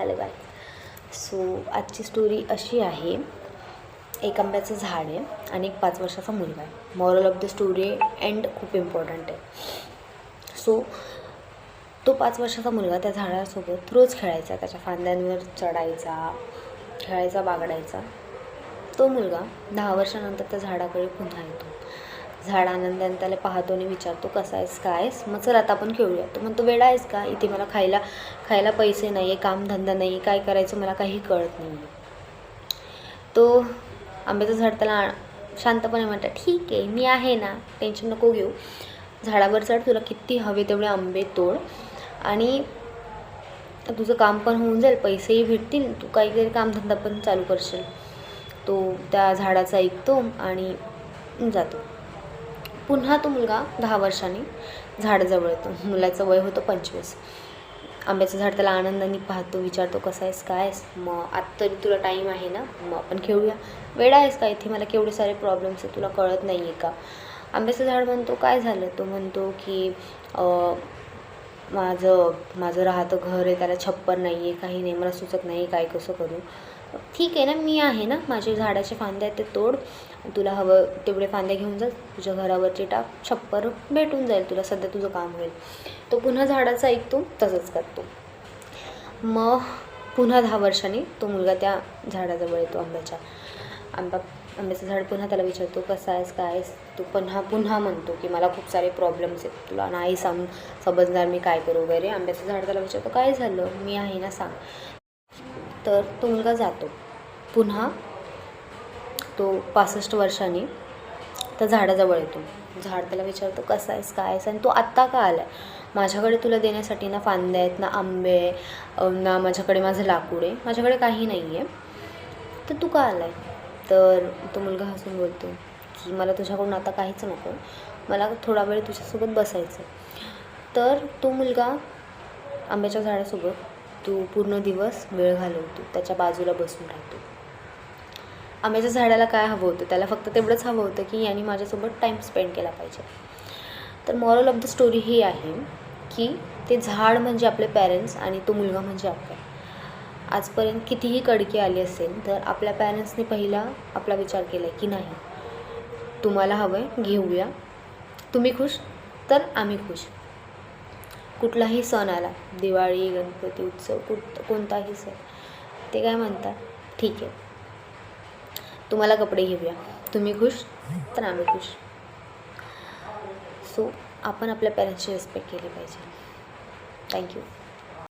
Hello गाय. So आजची story अशी आहे, एक आंब्याचं झाड आहे आणि एक 5 वर्षाचा मुलगा आहे. Moral of the story end खूप इम्पॉर्टंट आहे. सो तो 5 वर्षाचा मुलगा त्या झाडासोबत रोज खेळायचा, त्याच्या फांद्यांवर चढायचा, खेळायचा, बागडायचा. तो मुलगा 10 वर्षानंतर त्या झाडाकडे पुन्हा येतो. झाड आनंदाने त्याला पाहतो आणि विचारतो, कसा आहेस, काय आहेस, मग चल आता आपण खेळूया. तो म्हणतो, वेडा आहेस का, इथे मला खायला पैसे नाही आहे, कामधंदा नाही आहे, काय करायचं मला काही कळत नाही आहे. तो आंब्याचं झाड त्याला शांतपणे म्हणतात, ठीक आहे, मी आहे ना, टेन्शन नको घेऊ, झाडावर चढ, तुला किती हवे तेवढे आंबे तोड आणि तुझं काम पण होऊन जाईल, पैसेही भेटतील, तू काहीतरी कामधंदा पण चालू करशील. तो त्या झाडाचा ऐकतो आणि जातो. पुन्हा तो मुलगा 10 वर्षांनी झाडाजवळ येतो. मुलाचं वय होतं 25. आंब्याचं झाड त्याला आनंदाने पाहतो, विचारतो, कसा आहेस, काय आहेस, मग आत्ता तरी तुला टाईम आहे ना, मग आपण खेळूया. वेडा आहेस का, इथे मला केवढे सारे प्रॉब्लेम्स आहेत, तुला कळत नाही आहे का. आंब्याचं झाड म्हणतो, काय झालं. तो म्हणतो की माझं राहतं घर आहे, त्याला छप्पर नाही आहे, काही नाही, मला सुचत नाही काय कसं करू. ठीक आहे ना, मी आहे ना, माझे झाडाचे फांदे आहेत ते तोड, तुला हवं तेवढे फांदे घेऊन जा, तुझ्या घरावरचे टाक, छप्पर भेटून जाईल तुला, सध्या तुझं काम होईल. तो पुन्हा झाडाचं ऐकतो, तसंच करतो. मग पुन्हा 10 वर्षांनी तो मुलगा त्या झाडाजवळ येतो आंब्याचं झाड पुन्हा त्याला विचारतो, कसा आहेस, काय आहेस. तो पुन्हा म्हणतो की मला खूप सारे प्रॉब्लेम्स आहेत, तुला नाही समजणार मी काय करू वगैरे. आंब्याचं झाड त्याला विचारतो, काय झालं, मी आहे ना, सांग. तर तो मुलगा जातो. पुन्हा तो 65 वर्षांनी त्या झाडाजवळ येतो. झाड त्याला विचारतो, कसा आहेस, काय आहेस, आणि तो आत्ता का आला आहे. माझ्याकडे तुला देण्यासाठी ना फांदे आहेत, ना आंबे, ना माझ्याकडे माझं लाकूड आहे, माझ्याकडे काही नाही आहे, तर तू का आला आहे. तर तो मुलगा हसून बोलतो की मला तुझ्याकडून आता काहीच नको, मला थोडा वेळ तुझ्यासोबत बसायचं. तर तो मुलगा आंब्याच्या झाडासोबत तो पूर्ण दिवस वेळ घालवतो, त्याच्या बाजूला बसून राहतो. आंब्याच्या झाडाला काय हवं होतं, त्याला फक्त तेवढंच हवं होतं की यांनी माझ्यासोबत टाईम स्पेंड केला पाहिजे. तर मॉरल ऑफ द स्टोरी ही आहे की ते झाड म्हणजे आपले पॅरेंट्स आणि तो मुलगा म्हणजे आपला. आजपर्यंत कितीही कडकी आली असेल तर आपल्या पॅरेंट्सने पहिला आपला विचार केला की नाही, तुम्हाला हवं आहे घेऊया, तुम्ही खुश तर आम्ही खुश. कुठलाही सण आला, दिवाळी, गणपती उत्सव, कोणताही सण, ते काय म्हणतात, ठीक आहे, तुम्हाला कपडे घेऊया, तुम्ही खुश तर आम्ही खुश. सो आपण आपल्या पॅरेंट्सची रिस्पेक्ट केली पाहिजे. थँक्यू.